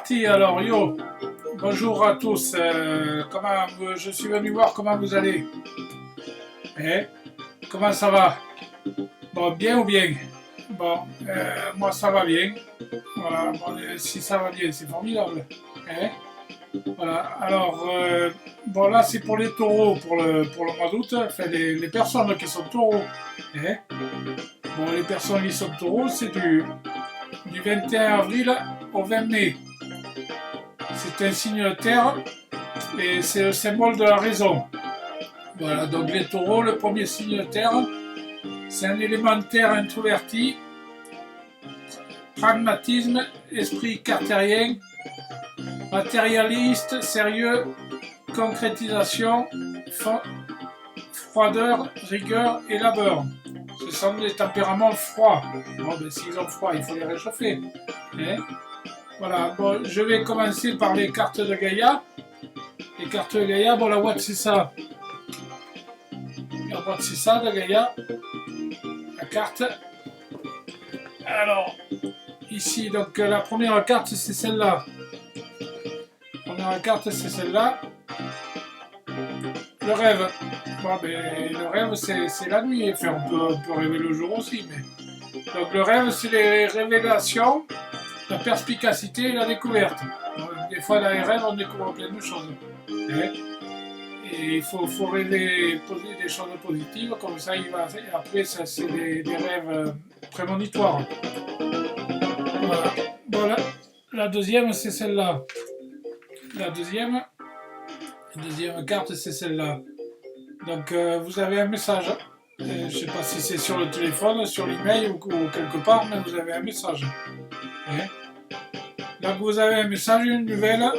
parti, alors yo, bonjour à tous, je suis venu voir comment vous allez. Eh, comment ça va? Bon, bien ou bien? Bon, moi ça va bien. Voilà, bon, si ça va bien, c'est formidable. Eh, voilà, alors, bon là c'est pour les taureaux, pour le mois d'août, enfin les personnes qui sont taureaux. Eh, bon, les personnes qui sont taureaux, c'est du 21 avril au 20 mai. C'est un signe de terre et c'est le symbole de la raison. Voilà, donc les taureaux, le premier signe de terre, c'est un élément de terre introverti, pragmatisme, esprit cartérien, matérialiste, sérieux, concrétisation, froideur, rigueur et labeur. Ce sont des tempéraments froids. Bon, ben, s'ils ont froid, il faut les réchauffer. Hein? Voilà, bon, je vais commencer par les cartes de Gaïa. Les cartes de Gaïa, bon, la boîte c'est ça. La boîte c'est ça de Gaïa. La carte. Alors, ici, donc la première carte c'est celle-là. La première carte c'est celle-là. Le rêve. Bon, ben, le rêve c'est la nuit. Enfin, on peut rêver le jour aussi. Mais... Donc, le rêve c'est les révélations, la perspicacité et la découverte. Des fois, dans les rêves, on découvre plein de choses. Et il faut rêver des choses positives, comme ça, après, ça, c'est des rêves prémonitoires. Voilà. Bon, la deuxième, c'est celle-là. La deuxième carte, c'est celle-là. Donc, vous avez un message. Je ne sais pas si c'est sur le téléphone, sur l'email ou quelque part, mais vous avez un message. Donc vous avez un message, une nouvelle,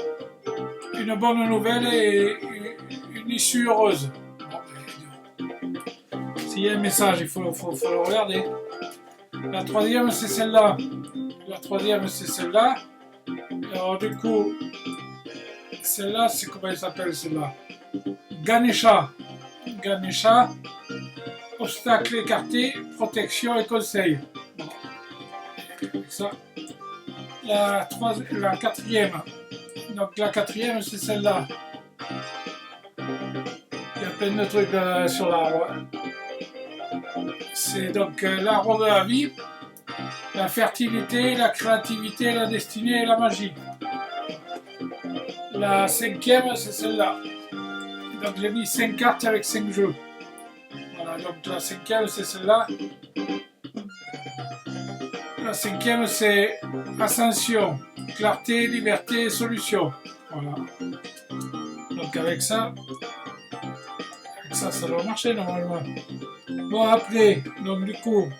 une bonne nouvelle et une issue heureuse. S'il y a un message, il faut le regarder. La troisième, c'est celle-là. La troisième, c'est celle-là. Alors du coup, celle-là, c'est comment elle s'appelle celle-là? Ganesha. Ganesha, obstacle écarté, protection et conseil. Bon. Ça. La quatrième. Donc la quatrième, c'est celle-là. Il y a plein de trucs sur l'arbre. C'est donc l'arbre de la vie, la fertilité, la créativité, la destinée et la magie. La cinquième, c'est celle-là. Donc j'ai mis 5 cartes avec 5 jeux. Voilà, donc la cinquième, c'est celle-là. La cinquième, c'est ascension, clarté, liberté et solution. Voilà. Donc avec ça, ça doit marcher normalement. Bon, après, donc du coup,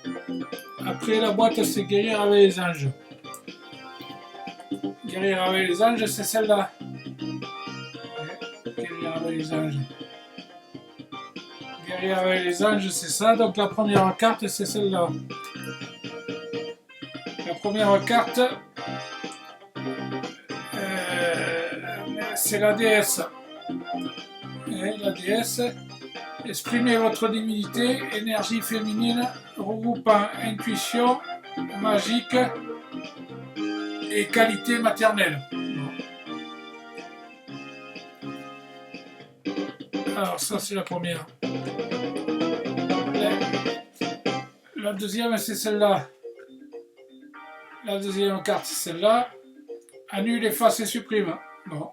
après la boîte, c'est guérir avec les anges. Guérir avec les anges, c'est celle-là. Guérir avec les anges. Guérir avec les anges, c'est ça. Donc la première carte, c'est celle-là. La première carte, c'est la déesse. La déesse, exprimez votre divinité, énergie féminine, regroupant intuition, magique et qualité maternelle. Alors ça c'est la première. La deuxième c'est celle-là. La deuxième carte c'est celle-là. Annule, efface et supprime. Bon.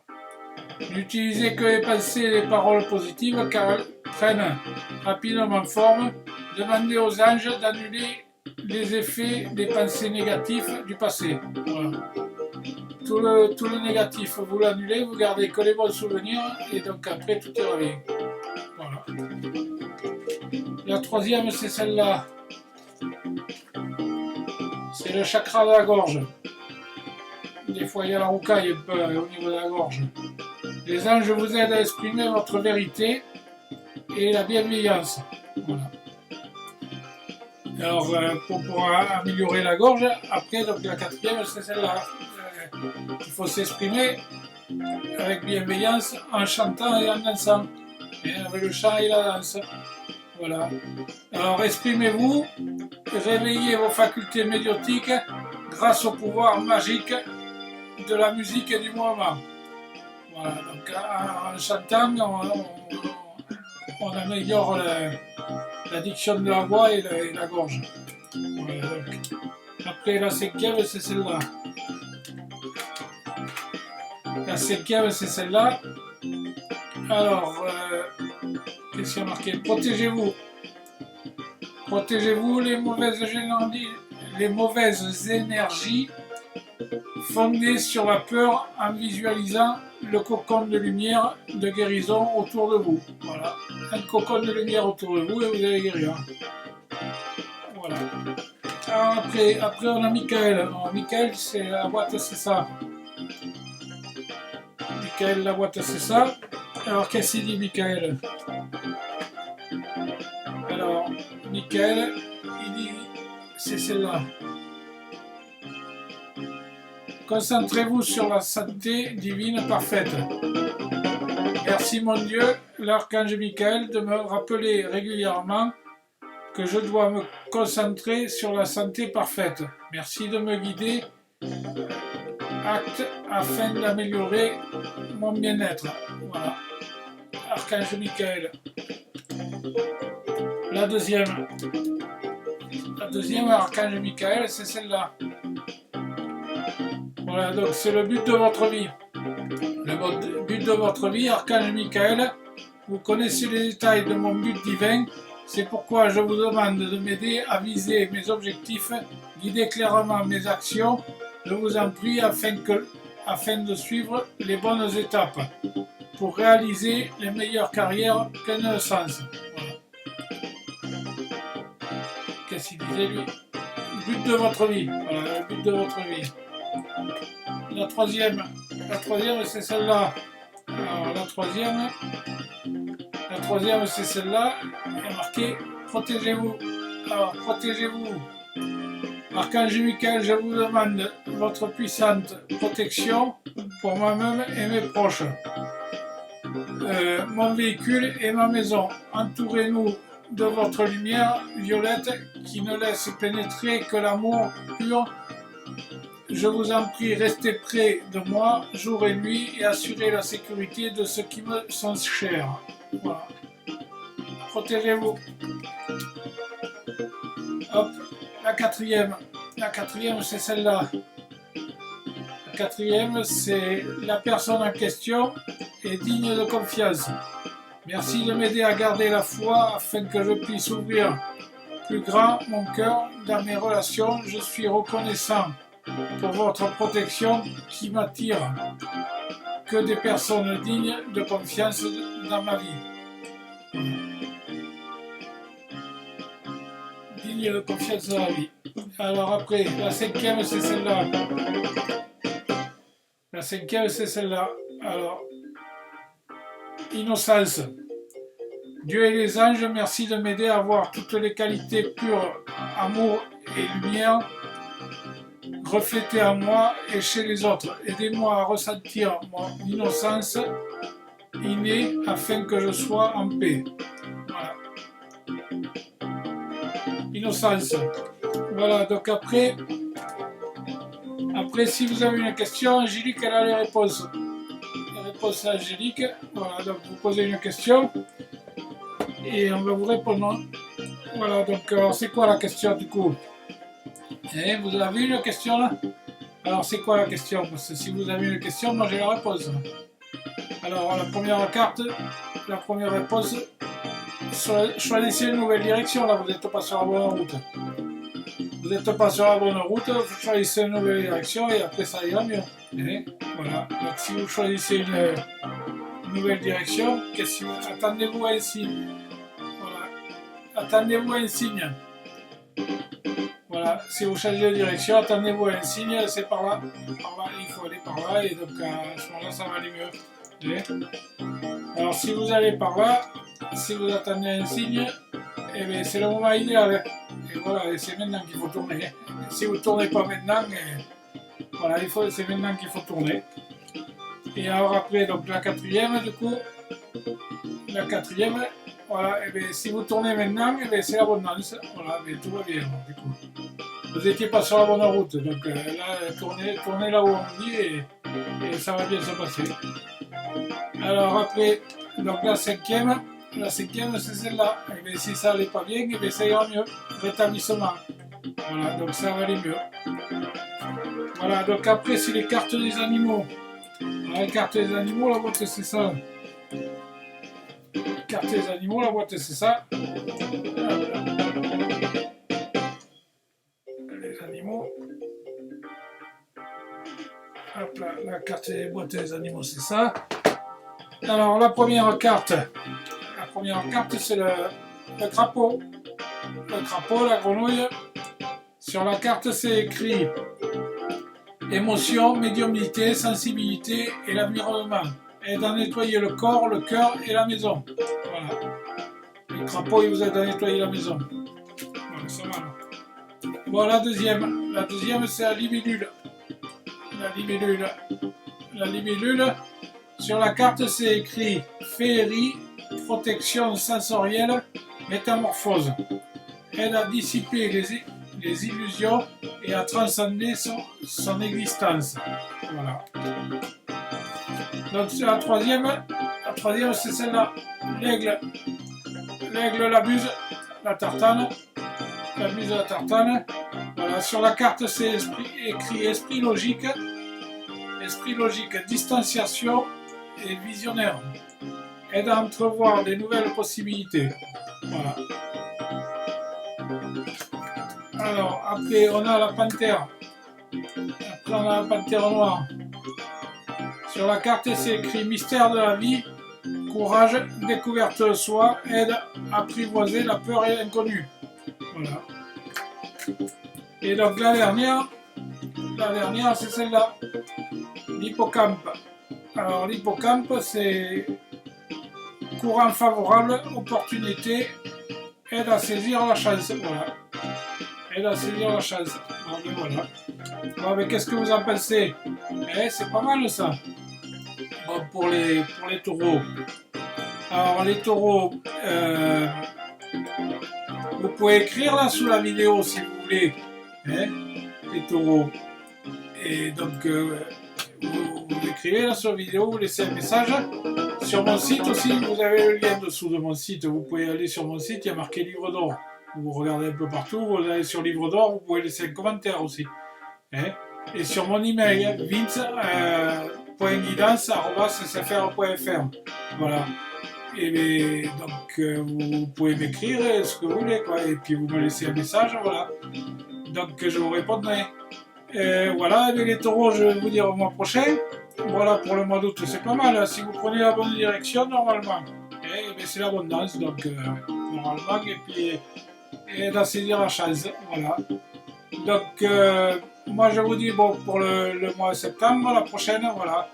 N'utilisez que les pensées et les paroles positives car elles prennent rapidement forme. Demandez aux anges d'annuler les effets des pensées négatives du passé. Voilà. Tout le négatif, vous l'annulez, vous gardez que les bons souvenirs et donc après tout ira bien. Voilà. La troisième c'est celle-là. C'est le chakra de la gorge. Des fois il y a la roucaille un peu au niveau de la gorge. Les anges vous aident à exprimer votre vérité et la bienveillance. Voilà. Alors, pour améliorer la gorge, après, donc la quatrième, c'est celle-là. Il faut s'exprimer avec bienveillance en chantant et en dansant. Et avec le chant et la danse. Voilà. Alors, exprimez-vous, réveillez vos facultés médiotiques grâce au pouvoir magique de la musique et du mouvement. Voilà, donc en chantant, on améliore la diction de la voix et la gorge. Voilà, donc. Après la cinquième, c'est celle-là. La cinquième, c'est celle-là. Alors, qu'est-ce qu'il y a marqué? Protégez-vous. Protégez-vous les mauvaises énergies fondées sur la peur en visualisant le cocon de lumière de guérison autour de vous. Voilà, un cocon de lumière autour de vous et vous allez guérir. Voilà. Alors après on a Michael. Alors, Michael, c'est la boîte, c'est ça. Michael, la boîte, c'est ça. Alors qu'est-ce qu'il dit, Michael? Alors, Michael, il dit, c'est celle-là. Concentrez-vous sur la santé divine parfaite. Merci mon Dieu, l'archange Michael, de me rappeler régulièrement que je dois me concentrer sur la santé parfaite. Merci de me guider, acte afin d'améliorer mon bien-être. Voilà. Archange Michael. La deuxième archange Michael, c'est celle-là. Voilà, donc c'est le but de votre vie. Le but de votre vie, archange Michael, vous connaissez les détails de mon but divin, c'est pourquoi je vous demande de m'aider à viser mes objectifs, guider clairement mes actions, je vous en prie afin de suivre les bonnes étapes pour réaliser les meilleures carrières pleines de sens. Voilà. Qu'est-ce qu'il disait lui? Le but de votre vie. Voilà, le but de votre vie. La troisième c'est celle-là. Alors la troisième c'est celle-là. Il y a marqué protégez-vous. Alors protégez-vous. Archange Michael, je vous demande votre puissante protection pour moi-même et mes proches. Mon véhicule et ma maison. Entourez-nous de votre lumière violette qui ne laisse pénétrer que l'amour pur. Je vous en prie, restez près de moi jour et nuit et assurez la sécurité de ceux qui me sont chers. Voilà. Protégez-vous. Hop, la quatrième c'est celle-là. La quatrième, c'est la personne en question est digne de confiance. Merci de m'aider à garder la foi afin que je puisse ouvrir plus grand mon cœur dans mes relations. Je suis reconnaissant pour votre protection qui m'attire que des personnes dignes de confiance dans ma vie. Dignes de confiance dans la vie. Alors après, la cinquième c'est celle-là. La cinquième c'est celle-là. Alors, innocence. Dieu et les anges, merci de m'aider à voir toutes les qualités pures, amour et lumière reflétées en moi et chez les autres. Aidez-moi à ressentir mon innocence innée afin que je sois en paix. Voilà. Innocence. Voilà, donc après, si vous avez une question, Angélique, elle a les réponses. Les réponses à Angélique. Voilà, donc vous posez une question et on va vous répondre. Voilà, donc alors c'est quoi la question du coup? Vous avez une question là? Alors c'est quoi la question? Parce que si vous avez une question, moi j'ai la réponse. Alors la première carte, la première réponse, choisissez une nouvelle direction. Là, vous n'êtes pas sur la bonne route. Vous n'êtes pas sur la bonne route, vous choisissez une nouvelle direction et après ça ira mieux. Voilà. Donc si vous choisissez une nouvelle direction, attendez-vous à un signe. Voilà. Attendez-vous à un signe. Voilà. Si vous changez de direction, attendez-vous à un signe, c'est par là. Par là, il faut aller par là et donc à ce moment-là, ça va aller mieux. Alors si vous allez par là, si vous attendez un signe, eh bien, c'est le moment idéal. Et voilà, et c'est maintenant qu'il faut tourner. Si vous ne tournez pas maintenant, voilà, c'est maintenant qu'il faut tourner. Et alors après, donc la quatrième, du coup, voilà, et bien, si vous tournez maintenant, et bien, c'est l'abondance. Voilà, mais tout va bien, du coup. vous n'étiez pas sur la bonne route. Donc là, tournez là où on dit et ça va bien se passer. Alors après, donc la cinquième c'est celle-là. Et bien, si ça n'allait pas bien, et bien, ça ira mieux. Rétablissement. Voilà, donc ça va aller mieux. Voilà, donc après c'est les cartes des animaux. Alors, les cartes des animaux, la boîte c'est ça. Carte des animaux, la boîte c'est ça. Les animaux. Hop là, la carte des boîtes des animaux c'est ça. Alors la première carte c'est le crapaud. Le crapaud, la grenouille. Sur la carte c'est écrit émotion, médiumnité, sensibilité et l'environnement. Aide à nettoyer le corps, le cœur et la maison. Voilà. Le crapaud, il vous aide à nettoyer la maison. Voilà, ça va. Bon, la deuxième, c'est la libellule. La libellule. Sur la carte, c'est écrit féerie, protection sensorielle, métamorphose. Aide à dissiper les illusions et à transcender son existence. Voilà. Donc c'est la troisième c'est celle-là, l'aigle, la buse, la tartane, voilà, sur la carte c'est écrit esprit logique, distanciation et visionnaire, aide à entrevoir des nouvelles possibilités, voilà. Alors après on a la panthère, noire. Sur la carte, c'est écrit mystère de la vie, courage, découverte de soi, aide à apprivoiser la peur et l'inconnu. Voilà. Et donc la dernière c'est celle-là, l'hippocampe. Alors l'hippocampe, c'est courant favorable, opportunité, aide à saisir la chance. Voilà. Aide à saisir la chance. Voilà. Bon, mais qu'est-ce que vous en pensez? C'est pas mal ça. Bon, pour les taureaux. Alors les taureaux, vous pouvez écrire là sous la vidéo si vous voulez. Les taureaux. Et donc vous écrivez là sur la vidéo, vous laissez un message. Sur mon site aussi, vous avez le lien dessous de mon site. Vous pouvez aller sur mon site, il y a marqué Livre d'Or. Vous regardez un peu partout, vous allez sur Livre d'Or, vous pouvez laisser un commentaire aussi. Et sur mon email, vince.guidance@sfr.fr. Voilà. Et donc vous pouvez m'écrire ce que vous voulez, quoi. Et puis vous me laissez un message, voilà. Donc je vous répondrai. Voilà, et les taureaux, je vais vous dire au mois prochain. Voilà, pour le mois d'août, c'est pas mal. Si vous prenez la bonne direction, normalement. C'est l'abondance, donc normalement, et puis d'en saisir la chance. Voilà. Donc moi je vous dis bon pour le mois de septembre, la prochaine, voilà.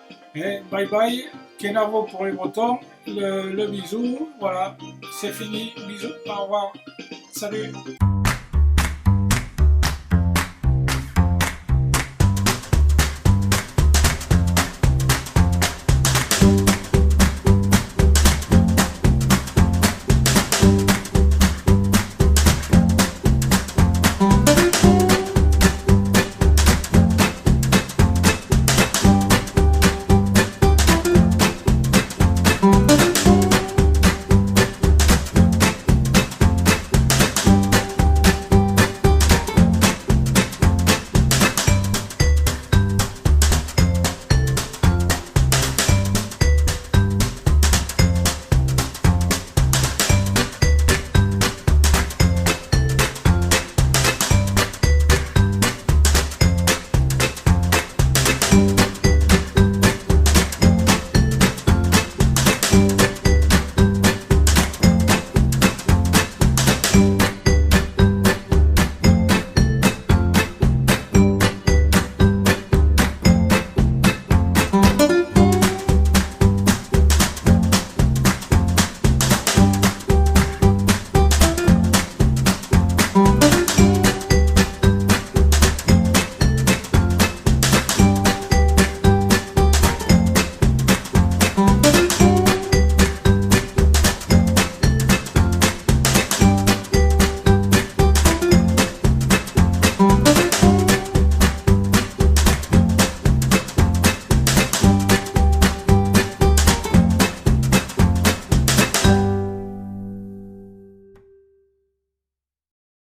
Bye bye, Kenavo pour les Bretons, le bisou, voilà, c'est fini, bisous, au revoir, salut.